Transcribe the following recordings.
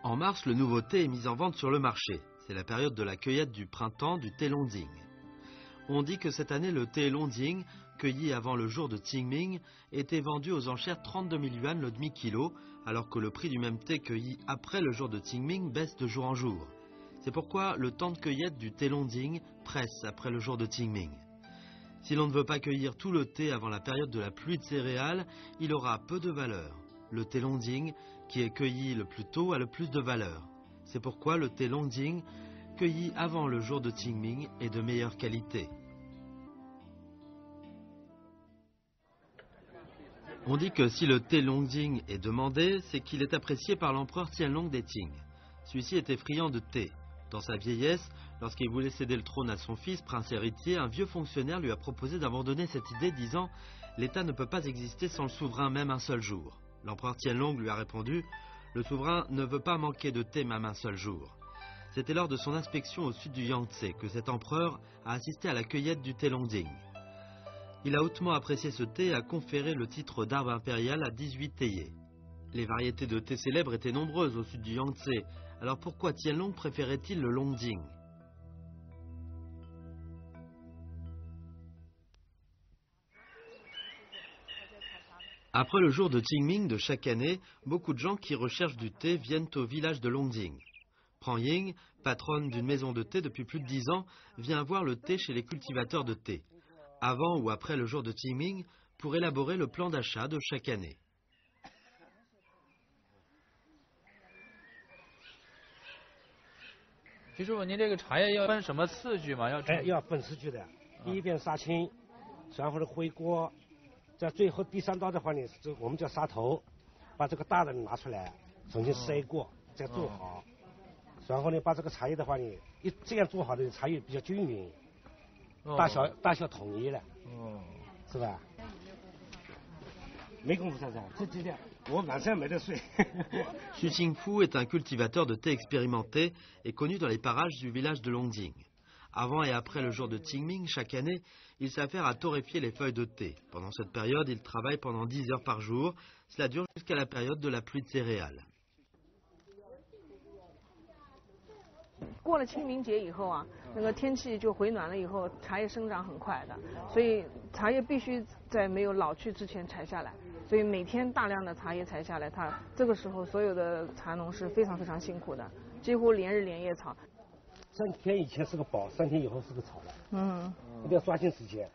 En mars, le nouveau thé est mis en vente sur le marché. C'est la période de la cueillette du printemps du thé Longding. On dit que cette année, le thé Longding, cueilli avant le jour de Qingming, était vendu aux enchères 32 000 yuan le demi-kilo, alors que le prix du même thé cueilli après le jour de Qingming baisse de jour en jour. C'est pourquoi le temps de cueillette du thé Longding presse après le jour de Qingming. Si l'on ne veut pas cueillir tout le thé avant la période de la pluie de céréales, il aura peu de valeur. Le thé Longding, qui est cueilli le plus tôt, a le plus de valeur. C'est pourquoi le thé Longding, cueilli avant le jour de Qingming, est de meilleure qualité. On dit que si le thé Longding est demandé, c'est qu'il est apprécié par l'empereur Tianlong des Qing. Celui-ci était friand de thé. Dans sa vieillesse, lorsqu'il voulait céder le trône à son fils, prince héritier, un vieux fonctionnaire lui a proposé d'abandonner cette idée, disant « L'État ne peut pas exister sans le souverain même un seul jour ». L'empereur Tianlong lui a répondu « Le souverain ne veut pas manquer de thé même un seul jour ». C'était lors de son inspection au sud du Yangtze que cet empereur a assisté à la cueillette du thé Longding. Il a hautement apprécié ce thé et a conféré le titre d'arbre impérial à 18 théiers. Les variétés de thé célèbres étaient nombreuses au sud du Yangtze, alors pourquoi Tianlong préférait-il le Longding ? Après le jour de Qingming de chaque année, beaucoup de gens qui recherchent du thé viennent au village de Longding. Prang Ying, patronne d'une maison de thé depuis plus de 10 ans, vient voir le thé chez les cultivateurs de thé, avant ou après le jour de Qingming, pour élaborer le plan d'achat de chaque année.徐师傅，您这个茶叶要分什么次序吗？要分次序的，第一遍杀青，然后呢回锅，在最后第3道的话呢，我们叫杀头，把这个大的拿出来，重新筛过，再做好，然后呢把这个茶叶的话呢，这样做好的茶叶比较均匀，大小统一了，是吧？没工夫噻，这样。Xu Qingfu est un cultivateur de thé expérimenté et connu dans les parages du village de Longding. Avant et après le jour de Qingming, chaque année, il s'affaire à torréfier les feuilles de thé. Pendant cette période, il travaille pendant 10 heures par jour. Cela dure jusqu'à la période de la pluie de céréales. 过了清明节以后啊，那个天气就回暖了以后，茶叶生长很快的，所以茶叶必须在没有老去之前采下来。所以每天大量的茶叶采下来，它这个时候所有的茶农是非常非常辛苦的，几乎连日连夜炒。3天以前是个宝，3天以后是个草了。一定要抓紧时间。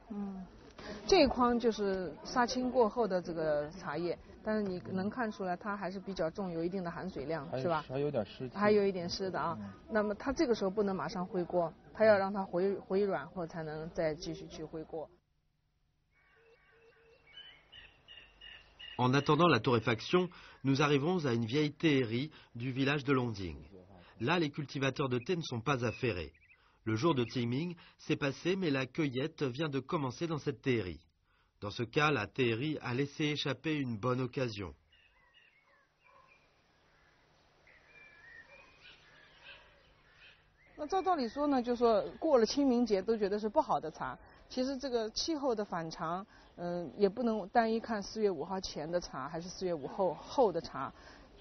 这一筐就是杀青过后的这个茶叶，但是你能看出来它还是比较重，有一定的含水量，是吧？还有点湿。还有一点湿的啊。那么它这个时候不能马上回锅，它要让它回软后才能再继续去回锅。En attendant la torréfaction, nous arrivons à une vieille théerie du village de Longding. Là, les cultivateurs de thé ne sont pas affairés. Le jour de Qingming s'est passé, mais la cueillette vient de commencer dans cette théerie. Dans ce cas, la théerie a laissé échapper une bonne occasion. 那照道理说呢，就说过了清明节都觉得是不好的茶。其实这个气候的反常，也不能单一看4月5号前的茶还是4月5号后的茶。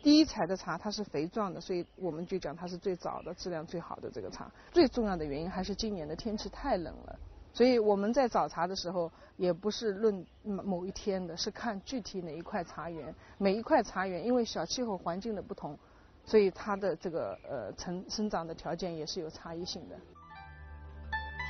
第一采的茶它是肥壮的，所以我们就讲它是最早的、质量最好的这个茶。最重要的原因还是今年的天气太冷了，所以我们在找茶的时候也不是论某一天的，是看具体哪一块茶园。每一块茶园因为小气候环境的不同，所以它的这个生长的条件也是有差异性的。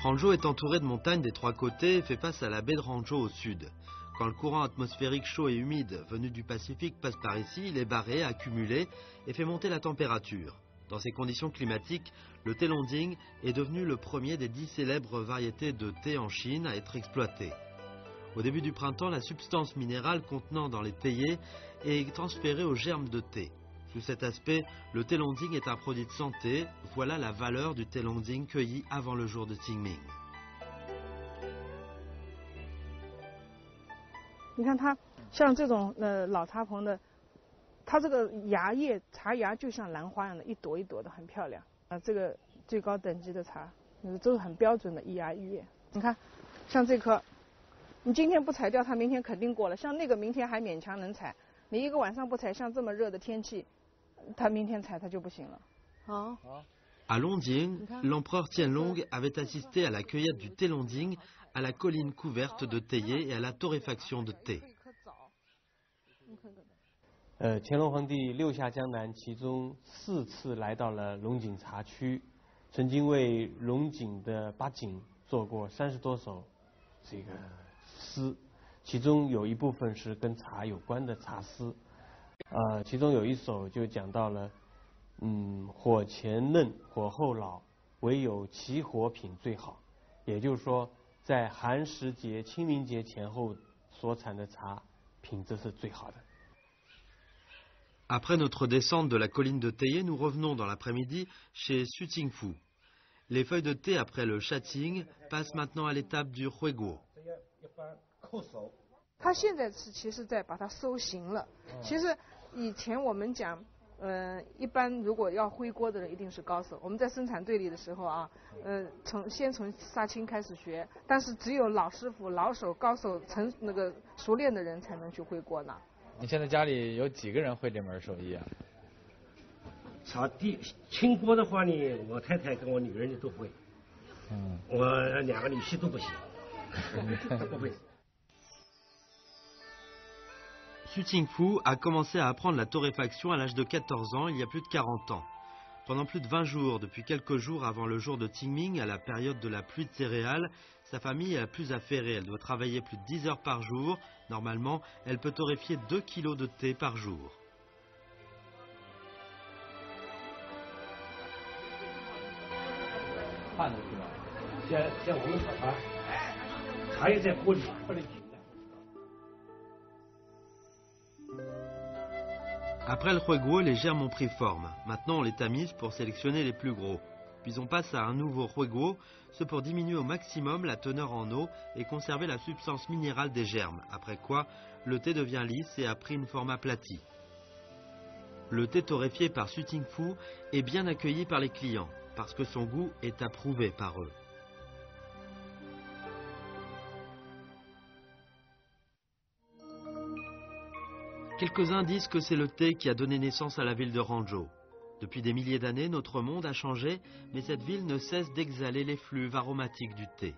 Hangzhou est entouré de montagnes des 3 côtés et fait face à la baie de Hangzhou au sud. Quand le courant atmosphérique chaud et humide venu du Pacifique passe par ici, il est barré, accumulé et fait monter la température. Dans ces conditions climatiques, le thé Longding est devenu le premier des 10 célèbres variétés de thé en Chine à être exploité. Au début du printemps, la substance minérale contenant dans les théiers est transférée aux germes de thé. Sous cet aspect, le thé Longding est un produit de santé. Voilà la valeur du thé Longding cueilli avant le jour de Qingming. 你看它像这种老茶棚的，它这个芽叶茶芽就像兰花一样的，一朵一朵的，很漂亮啊。这个最高等级的茶，都是很标准的一芽一叶。你看，像这棵，你今天不采掉，它明天肯定过了。像那个明天还勉强能采，你一个晚上不采，像这么热的天气，他明天采他就不行了。好。À Longding, l'empereur Tianlong avait assisté à la cueillette du thé Longding, à la colline couverte de théiers et à la torréfaction de thé. 乾隆皇帝六下江南，其中4次来到了龙井茶区，曾经为龙井的八景做过30多首这个诗，其中有一部分是跟茶有关的茶诗，其中有一首就讲到了，火前嫩，火后老，唯有起火品最好。也就是说，在寒食节、清明节前后所产的茶品质是最好的。Après notre descente de la colline de Théiers, nous revenons dans l'après-midi chez Sutingfu. Les feuilles de thé après le châting passent maintenant à l'étape du huiguo. 他现在是其实在把它收形了。其实以前我们讲，一般如果要挥锅的人一定是高手。我们在生产队里的时候啊，先从杀青开始学，但是只有老师傅、老手、高手、熟练的人才能去挥锅呢。你现在家里有几个人会这门手艺啊？清锅的话呢，我太太跟我女儿都会。我2个女婿都不行，都不会。Sutingfu a commencé à apprendre la torréfaction à l'âge de 14 ans, il y a plus de 40 ans. Pendant plus de 20 jours, depuis quelques jours avant le jour de Qingming, à la période de la pluie de céréales, sa famille est la plus affairée. Elle doit travailler plus de 10 heures par jour. Normalement, elle peut torréfier 2 kilos de thé par jour. 看着是吧？像我们炒茶叶在锅里不能停的。Après le huiguo, les germes ont pris forme. Maintenant, on les tamise pour sélectionner les plus gros. Puis on passe à un nouveau huiguo, ce pour diminuer au maximum la teneur en eau et conserver la substance minérale des germes, après quoi le thé devient lisse et a pris une forme aplatie. Le thé torréfié par Sutingfu est bien accueilli par les clients, parce que son goût est approuvé par eux. Quelques-uns disent que c'est le thé qui a donné naissance à la ville de Hangzhou. Depuis des milliers d'années, notre monde a changé, mais cette ville ne cesse d'exhaler l'effluve aromatique du thé.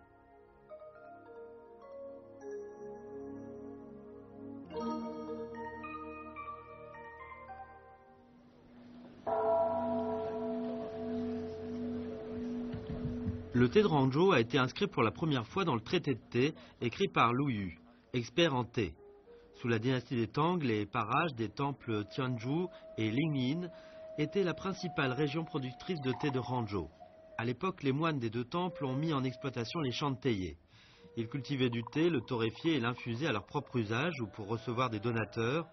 Le thé de Hangzhou a été inscrit pour la première fois dans le traité de thé, écrit par Lu Yu, expert en thé. Sous la dynastie des Tang, les parages des temples Tianzhu et Lingyin étaient la principale région productrice de thé de Hangzhou. À l'époque, les moines des 2 temples ont mis en exploitation les champs de théiers. Ils cultivaient du thé, le torréfiaient et l'infusaient à leur propre usage ou pour recevoir des donateurs.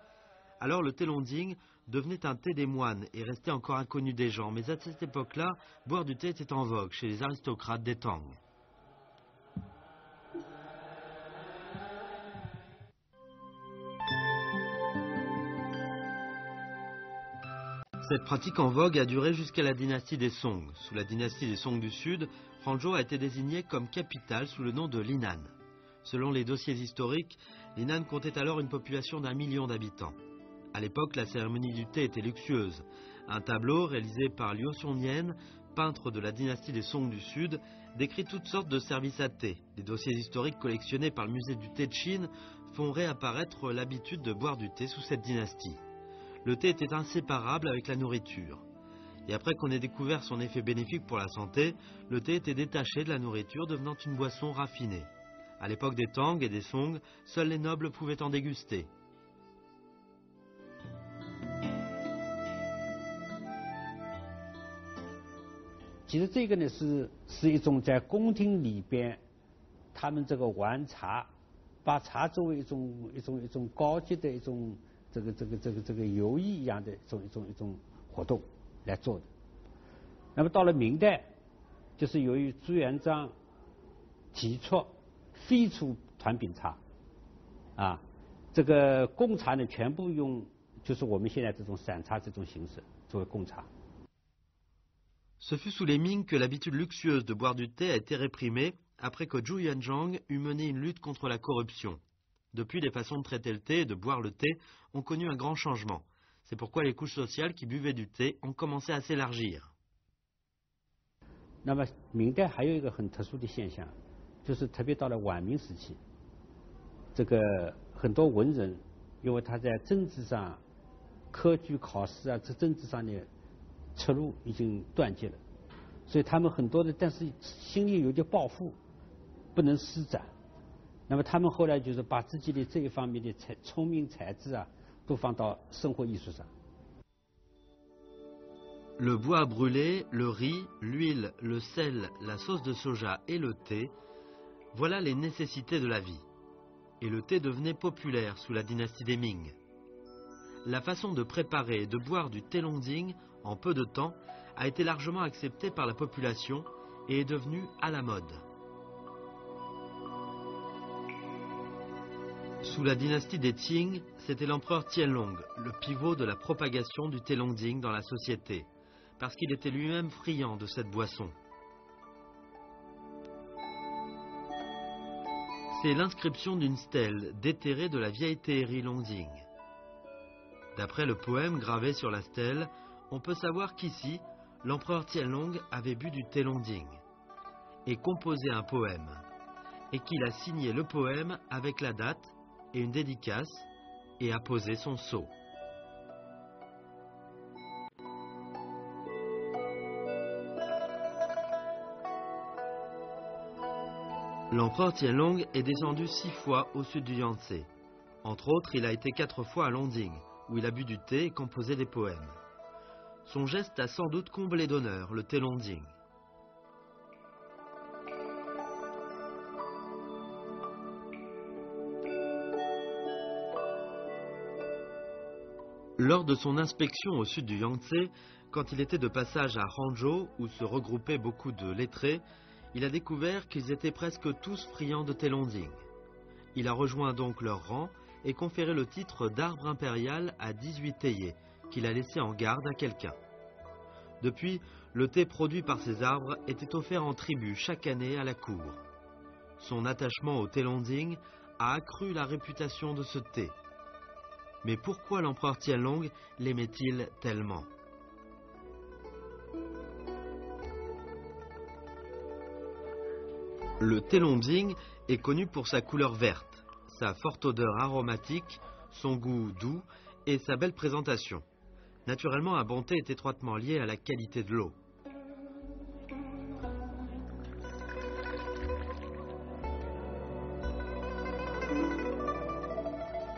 Alors le thé Longding devenait un thé des moines et restait encore inconnu des gens. Mais à cette époque-là, boire du thé était en vogue chez les aristocrates des Tang. Cette pratique en vogue a duré jusqu'à la dynastie des Song. Sous la dynastie des Song du Sud, Hangzhou a été désignée comme capitale sous le nom de Linan. Selon les dossiers historiques, Linan comptait alors une population d'1 million d'habitants. À l'époque, la cérémonie du thé était luxueuse. Un tableau réalisé par Liu Xiongnian, peintre de la dynastie des Song du Sud, décrit toutes sortes de services à thé. Les dossiers historiques collectionnés par le musée du thé de Chine font réapparaître l'habitude de boire du thé sous cette dynastie. Le thé était inséparable avec la nourriture. Et après qu'on ait découvert son effet bénéfique pour la santé, le thé était détaché de la nourriture, devenant une boisson raffinée. À l'époque des Tang et des Song, seuls les nobles pouvaient en déguster. 其实这个呢是一种在宫廷里边，他们这个玩茶，把茶作为一种高级的一种这个游艺一样的一种活动来做的。那么到了明代，就是由于朱元璋提出废除团饼茶，这个贡茶呢全部用就是我们现在这种散茶这种形式作为贡茶。 Ce fut sous les Ming que l'habitude luxueuse de boire du thé a été réprimée après que Zhu Yuanzhang eut mené une lutte contre la corruption. Depuis, les façons de traiter le thé et de boire le thé ont connu un grand changement. C'est pourquoi les couches sociales qui buvaient du thé ont commencé à s'élargir. 那么明代还有一个很特殊的现象，就是特别到了晚明时期，这个很多文人，因为他在政治上、科举考试啊，这政治上的出路已经断绝了，所以他们很多的，但是心里有点抱负，不能施展。那么他们后来就是把自己的这一方面的聪明才智啊，都放到生活艺术上。 Le bois brûlé, le riz, l'huile, le sel, la sauce de soja et le thé, voilà les nécessités de la vie. Et le thé devenait populaire sous la dynastie des Ming. La façon de préparer et de boire du thé Longding en peu de temps a été largement acceptée par la population et est devenue à la mode. Sous la dynastie des Qing, c'était l'empereur Qianlong, le pivot de la propagation du thé Longding dans la société, parce qu'il était lui-même friand de cette boisson. C'est l'inscription d'une stèle déterrée de la vieille théerie Longding. D'après le poème gravé sur la stèle, on peut savoir qu'ici, l'empereur Qianlong avait bu du thé Longding et composé un poème, et qu'il a signé le poème avec la date et une dédicace et a posé son sceau. L'empereur Qianlong est descendu 6 fois au sud du Yangtze. Entre autres, il a été 4 fois à Longding, où il a bu du thé et composé des poèmes. Son geste a sans doute comblé d'honneur le thé Longding. Lors de son inspection au sud du Yangtze, quand il était de passage à Hangzhou, où se regroupaient beaucoup de lettrés, il a découvert qu'ils étaient presque tous friands de thé Longding. Il a rejoint donc leur rang et conféré le titre d'arbre impérial à 18 théiers, qu'il a laissé en garde à quelqu'un. Depuis, le thé produit par ces arbres était offert en tribut chaque année à la cour. Son attachement au thé Longding a accru la réputation de ce thé. Mais pourquoi l'empereur Qianlong l'aimait-il tellement ? Le thé Longding est connu pour sa couleur verte, sa forte odeur aromatique, son goût doux et sa belle présentation. Naturellement, un bon thé est étroitement lié à la qualité de l'eau.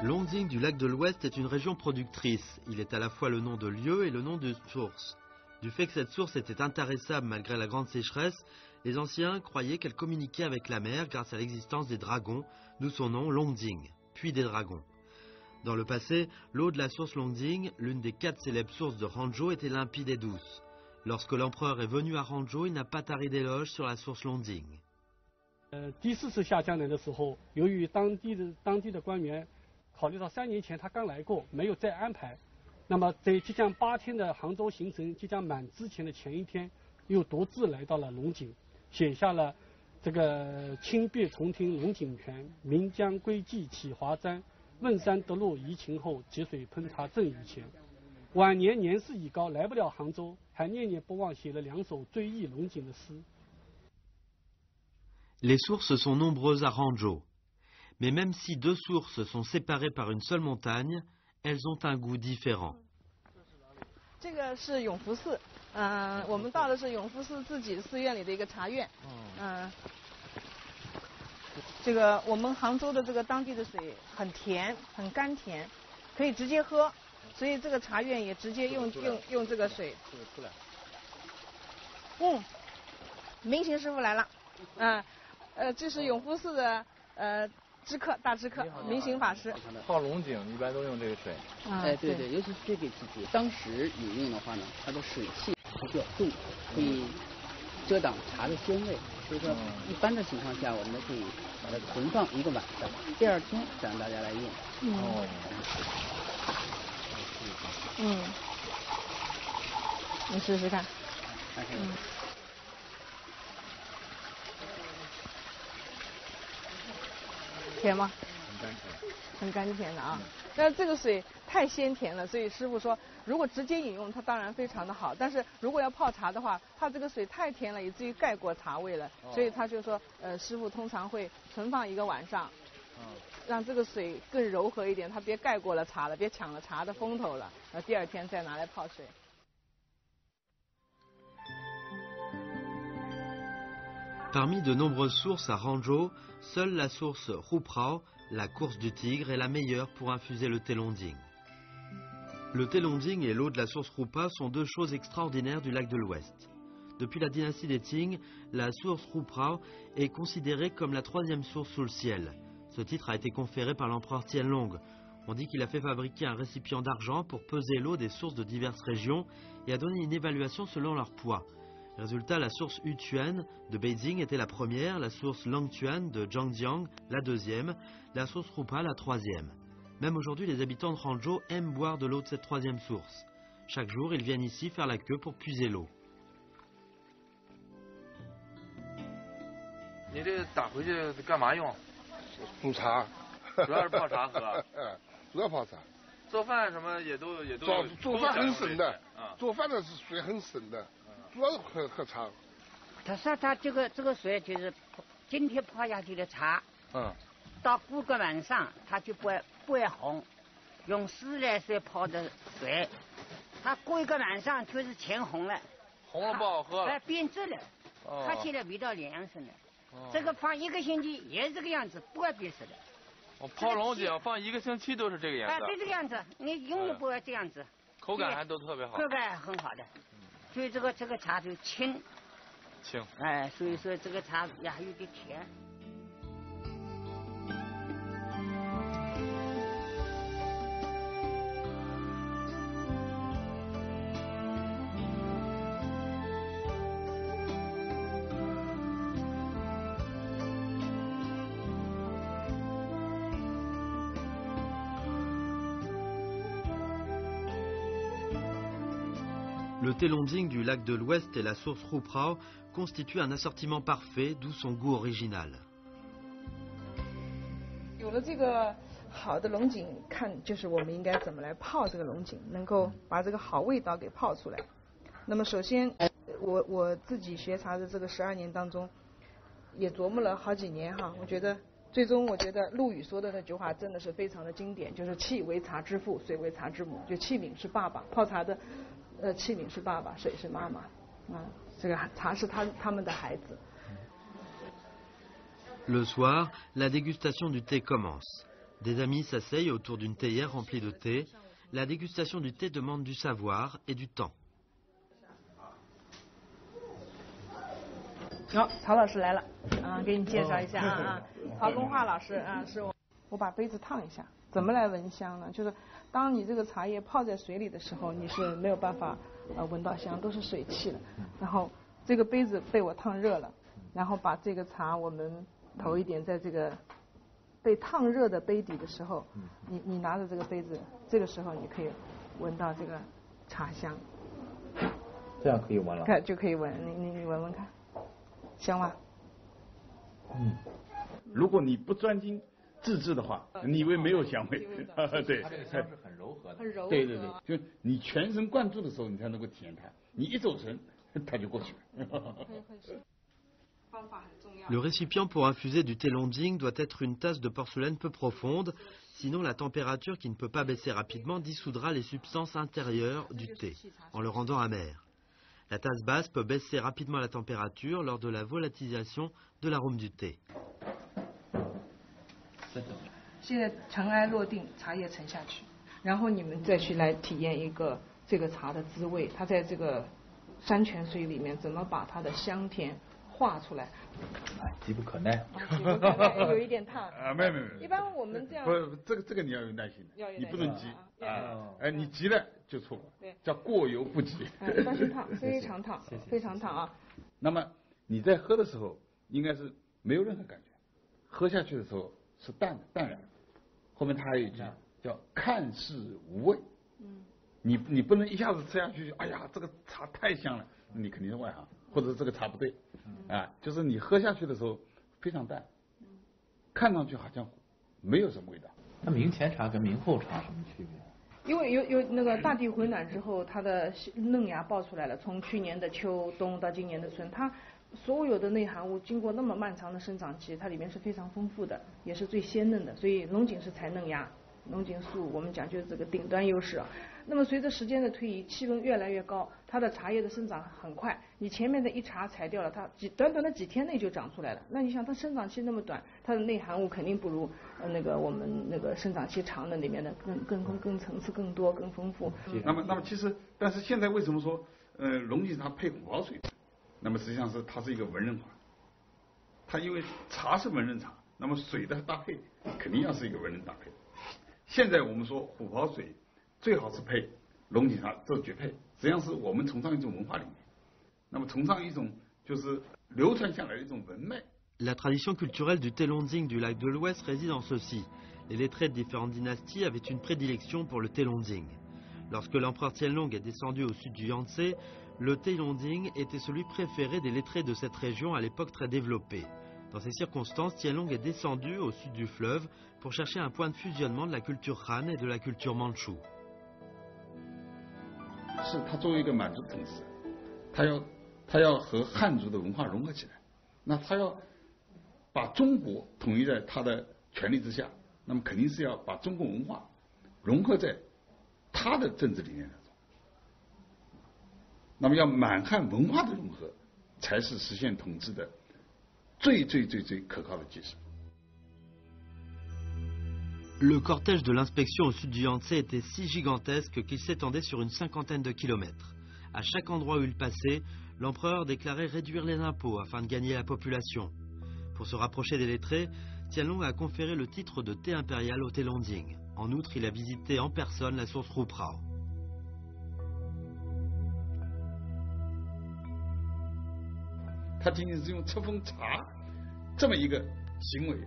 Longding du lac de l'Ouest est une région productrice. Il est à la fois le nom de lieu et le nom de source. Du fait que cette source était intarissable malgré la grande sécheresse, les anciens croyaient qu'elle communiquait avec la mer grâce à l'existence des dragons, d'où son nom Longding, puits des dragons. Dans le passé, l'eau de la source Longding, l'une des 4 célèbres sources de Hangzhou, était limpide et douce. Lorsque l'empereur est venu à Hangzhou, il n'a pas taré d'éloges sur la source Longding. 第4次下江南的时候，由于当地的官员考虑到3年前他刚来过，没有再安排，那么在即将8天的杭州行程即将满之前的前一天，又独自来到了龙井，写下了这个亲别重听龙井泉，岷江归迹起华瞻，问山得路移情后，积水喷茶正雨前。晚年年事已高，来不了杭州，还念念不忘写了2首追忆龙井的诗。 Les sources sont nombreuses à Hangzhou. Mais même si 2 sources sont séparées par une seule montagne, elles ont un goût différent. 这个是永福寺，我们到的是永福寺自己寺院里的一个茶院，这个我们杭州的这个当地的水很甜，很甘甜，可以直接喝，所以这个茶院也直接用这个水。明行师傅来了，这是永福寺的大知客明行法师。泡龙井一般都用这个水。对对，尤其是这个季节，当时饮用的话呢，它的水汽比较重，可以遮挡茶的鲜味。所以说，一般的情况下，我们可以把它存放1个晚上，第2天再让大家来用。你试试看。甜吗？很甘甜的啊。那这个水太鲜甜了，所以师傅说，如果直接饮用，它当然非常的好，但是如果要泡茶的话，怕这个水太甜了，以至于盖过茶味了，所以他就说，师傅通常会存放1个晚上，让这个水更柔和一点，它别盖过了茶了，别抢了茶的风头了，第2天再拿来泡水。Parmi de nombreuses sources à Hangzhou, seule la source Ruprao, la course du tigre, est la meilleure pour infuser le thé Longding. Le thé Longding et l'eau de la source Rupa sont 2 choses extraordinaires du lac de l'Ouest. Depuis la dynastie des Qing, la source Ruprao est considérée comme la 3e source sous le ciel. Ce titre a été conféré par l'empereur Tianlong. On dit qu'il a fait fabriquer un récipient d'argent pour peser l'eau des sources de diverses régions et a donné une évaluation selon leur poids. Résultat, la source Yutuan de Beijing était la première, la source Langtuan de Zhangjiang la 2e, la source Rupa la 3e. Même aujourd'hui, les habitants de Hangzhou aiment boire de l'eau de cette 3e source. Chaque jour, ils viennent ici faire la queue pour puiser l'eau. 你这打回去干嘛用？煮茶，主要是泡茶喝。主要泡茶。做饭什么也都。做饭很省的，做饭的是水很省的，主要是喝茶。他说他这个水就是今天泡下去的茶，到过个晚上它就不会红，用自来水泡的水，它过1个晚上就是全红了，红了不好喝了，变质了，它现在味道两样生了。这个放1个星期也是这个样子，不会变色的。我泡龙井放1个星期都是这个颜色。对这个样子，你永远不会这样子。口感还都特别好。口感很好的，所以这个茶就清。清。所以说这个茶也还有点甜。Le thé Longding du lac de l'Ouest et la source Ruprao constituent un assortiment parfait, d'où son goût original. 有了这个好的龙井，看就是我们应该怎么来泡这个龙井，能够把这个好味道给泡出来。那么首先，我自己学茶的这个12年当中，也琢磨了好几年哈，我觉得最终我觉得陆羽说的那句话真的是非常的经典，就是气为茶之父，水为茶之母，就器皿是爸爸，泡茶的器皿是爸爸，水是妈妈，这个茶是他们的孩子。Le soir, la dégustation du thé commence. Des amis s'asseyent autour d'une théière remplie de thé. La dégustation du thé demande du savoir et du temps. 好，曹老师来了，给你介绍一下曹公化老师是我把杯子烫一下。怎么来闻香呢？就是当你这个茶叶泡在水里的时候，你是没有办法闻到香，都是水汽的。然后这个杯子被我烫热了，然后把这个茶我们投一点在这个被烫热的杯底的时候，你拿着这个杯子，这个时候你可以闻到这个茶香。这样可以闻了？看就可以闻，你闻闻看，香吗？如果你不专心自制的话，你以为没有香味？对，它这个香是很柔和的。很柔和。对，就你全神贯注的时候，你才能够体验它。你一走神，它就过去了。Le récipient pour infuser du thé Longding doit être une tasse de porcelaine peu profonde, sinon la température qui ne peut pas baisser rapidement dissoudra les substances intérieures du thé, en le rendant amer. La tasse basse peut baisser rapidement la température lors de la volatilisation de l'arôme du thé. 现在尘埃落定，茶叶沉下去，然后你们再去来体验一个这个茶的滋味，它在这个山泉水里面怎么把它的香甜化出来。急不可耐。急不可耐，有一点烫。没。一般我们这样。不，这个你要有耐心的，你不能急你急了就错了。对。叫过犹不及。当心烫，非常烫，非常烫啊。那么你在喝的时候应该是没有任何感觉，喝下去的时候是淡然。后面他还有一句叫看似无味。你不能一下子吃下去，哎呀，这个茶太香了，你肯定是外行，或者这个茶不对。就是你喝下去的时候非常淡，看上去好像没有什么味道。那明前茶跟明后茶什么区别？因为有那个大地回暖之后，它的嫩芽爆出来了。从去年的秋冬到今年的春，它所有的内含物经过那么漫长的生长期，它里面是非常丰富的，也是最鲜嫩的。所以龙井是采嫩芽，龙井树我们讲究这个顶端优势。那么随着时间的推移，气温越来越高，它的茶叶的生长很快。你前面的一茬采掉了，它短短的几天内就长出来了。那你想它生长期那么短，它的内含物肯定不如我们那个生长期长的里面的更层次更多更丰富。那么其实，但是现在为什么说龙井茶配虎跑水？那么实际上是它是一个文人茶，它因为茶是文人茶，那么水的搭配肯定要是一个文人搭配。现在我们说虎跑水最好是配龙井茶，这绝配。实际上是我们崇尚一种文化理念，那么崇尚一种就是流传下来的一种文脉。La tradition culturelle du thé Longjing du lac de l'Ouest réside en ceci. Les lettrés de différentes dynasties avaient une prédilection pour le thé Longjing. Lorsque l'empereur Qianlong est descendu au sud du Yangtze, le thé Longjing était celui préféré des lettrés de cette région à l'époque très développée. Dans ces circonstances, Qianlong est descendu au sud du fleuve pour chercher un point de fusionnement de la culture Han et de la culture mandchoue. 是它作为一个满族城市，它要和汉族的文化融合起来，那它要把中国统一在它的权力之下，那么肯定是要把中国文化融合在它的政治理念当中。那么要满汉文化的融合，才是实现统治的最可靠的技术。Le cortège de l'inspection au sud du Yangtze était si gigantesque qu'il s'étendait sur une 50aine de kilomètres. À chaque endroit où il passait, l'empereur déclarait réduire les impôts afin de gagner la population. Pour se rapprocher des lettrés, Qianlong a conféré le titre de thé impérial au thé Longjing. En outre, il a visité en personne la source Ruprao. 他仅仅是用册封茶这么一个行为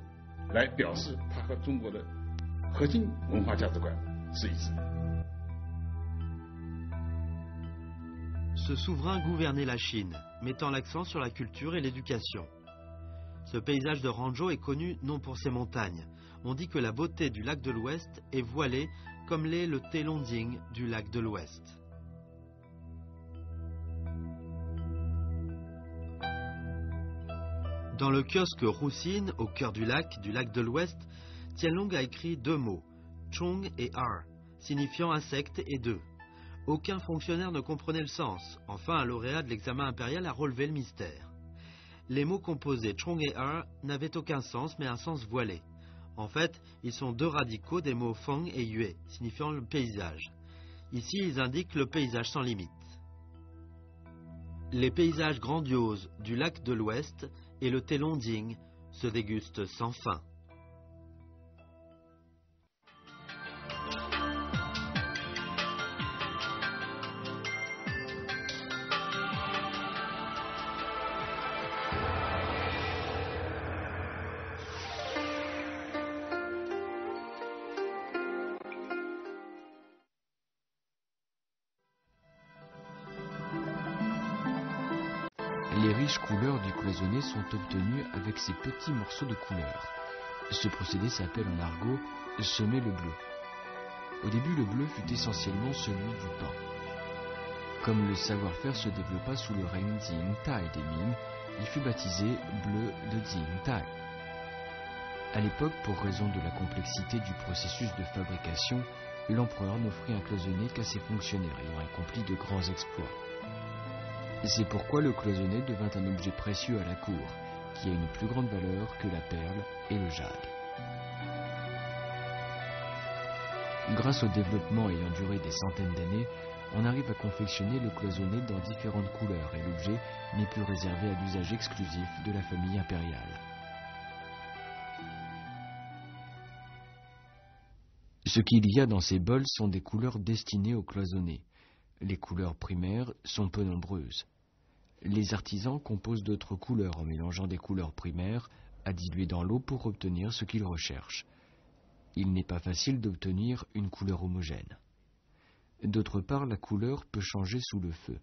来表示他和中国的核心文化价值观是一致的。Ce souverain gouvernait la Chine, mettant l'accent sur la culture et l'éducation. Ce paysage de Ranzhou est connu non pour ses montagnes. On dit que la beauté du lac de l'Ouest est voilée comme l'est le thé Longjing du lac de l'Ouest. Dans le kiosque Roussine, au cœur du lac de l'Ouest, Qianlong a écrit deux mots, Chong et Er, signifiant insecte et deux. Aucun fonctionnaire ne comprenait le sens. Enfin, un lauréat de l'examen impérial a relevé le mystère. Les mots composés Chong et Er n'avaient aucun sens, mais un sens voilé. En fait, ils sont deux radicaux des mots Feng et Yue, signifiant le paysage. Ici, ils indiquent le paysage sans limite. Les paysages grandioses du lac de l'Ouest et le thé Longjing se dégustent sans fin. Les riches couleurs du cloisonné sont obtenues avec ces petits morceaux de couleur. Ce procédé s'appelle en argot « semer le bleu ». Au début, le bleu fut essentiellement celui du pain. Comme le savoir-faire se développa sous le règne Jingtai des Ming, il fut baptisé bleu de Jingtai. À l'époque, pour raison de la complexité du processus de fabrication, l'empereur n'offrit un cloisonné qu'à ses fonctionnaires ayant accompli de grands exploits. C'est pourquoi le cloisonné devint un objet précieux à la cour, qui a une plus grande valeur que la perle et le jade. Grâce au développement ayant duré des centaines d'années, on arrive à confectionner le cloisonné dans différentes couleurs et l'objet n'est plus réservé à l'usage exclusif de la famille impériale. Ce qu'il y a dans ces bols sont des couleurs destinées au cloisonné. Les couleurs primaires sont peu nombreuses. Les artisans composent d'autres couleurs en mélangeant des couleurs primaires à diluer dans l'eau pour obtenir ce qu'ils recherchent. Il n'est pas facile d'obtenir une couleur homogène. D'autre part, la couleur peut changer sous le feu.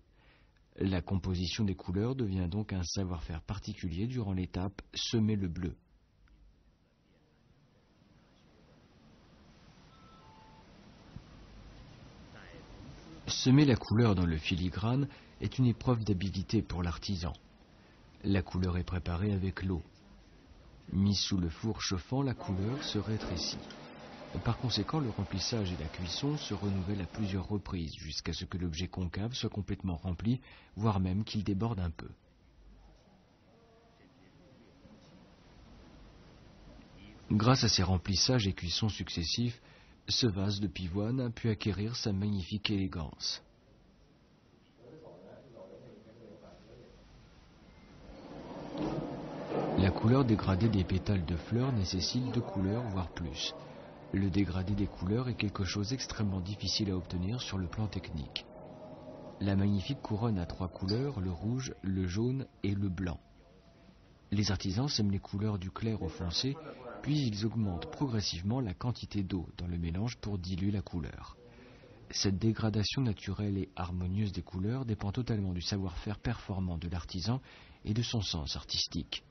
La composition des couleurs devient donc un savoir-faire particulier durant l'étape « semer le bleu ». Semer la couleur dans le filigrane est une épreuve d'habileté pour l'artisan. La couleur est préparée avec l'eau. Mise sous le four chauffant, la couleur se rétrécit. Par conséquent, le remplissage et la cuisson se renouvellent à plusieurs reprises jusqu'à ce que l'objet concave soit complètement rempli, voire même qu'il déborde un peu. Grâce à ces remplissages et cuissons successifs, ce vase de pivoine a pu acquérir sa magnifique élégance. La couleur dégradée des pétales de fleurs nécessite 2 couleurs, voire plus. Le dégradé des couleurs est quelque chose d'extrêmement difficile à obtenir sur le plan technique. La magnifique couronne à 3 couleurs, le rouge, le jaune et le blanc. Les artisans sèment les couleurs du clair au foncé, puis ils augmentent progressivement la quantité d'eau dans le mélange pour diluer la couleur. Cette dégradation naturelle et harmonieuse des couleurs dépend totalement du savoir-faire performant de l'artisan et de son sens artistique.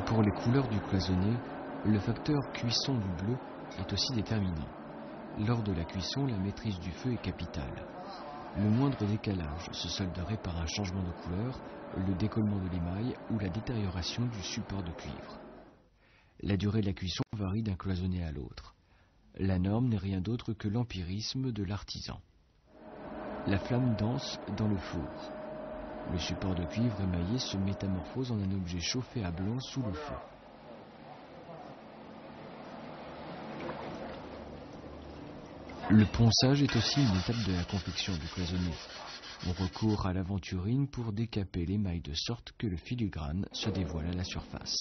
Pour les couleurs du cloisonné, le facteur cuisson du bleu est aussi déterminant. Lors de la cuisson, la maîtrise du feu est capitale. Le moindre décalage se solderait par un changement de couleur, le décollement de l'émail ou la détérioration du support de cuivre. La durée de la cuisson varie d'un cloisonné à l'autre. La norme n'est rien d'autre que l'empirisme de l'artisan. La flamme danse dans le four. Le support de cuivre émaillé se métamorphose en un objet chauffé à blanc sous le feu. Le ponçage est aussi une étape de la confection du cloisonné. On recourt à l'aventurine pour décaper l'émail de sorte que le filigrane se dévoile à la surface.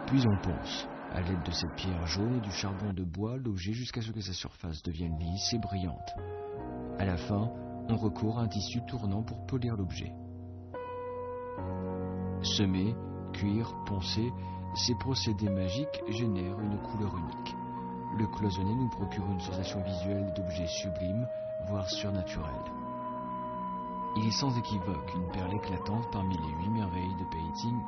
Puis on ponce. À l'aide de cette pierre jaune et du charbon de bois, l'objet jusqu'à ce que sa surface devienne lisse et brillante. À la fin, on recourt à un tissu tournant pour polir l'objet. Semer, cuire, poncer, ces procédés magiques génèrent une couleur unique. Le cloisonné nous procure une sensation visuelle d'objet sublime, voire surnaturel. Il est sans équivoque une perle éclatante parmi les 8 merveilles de Peiping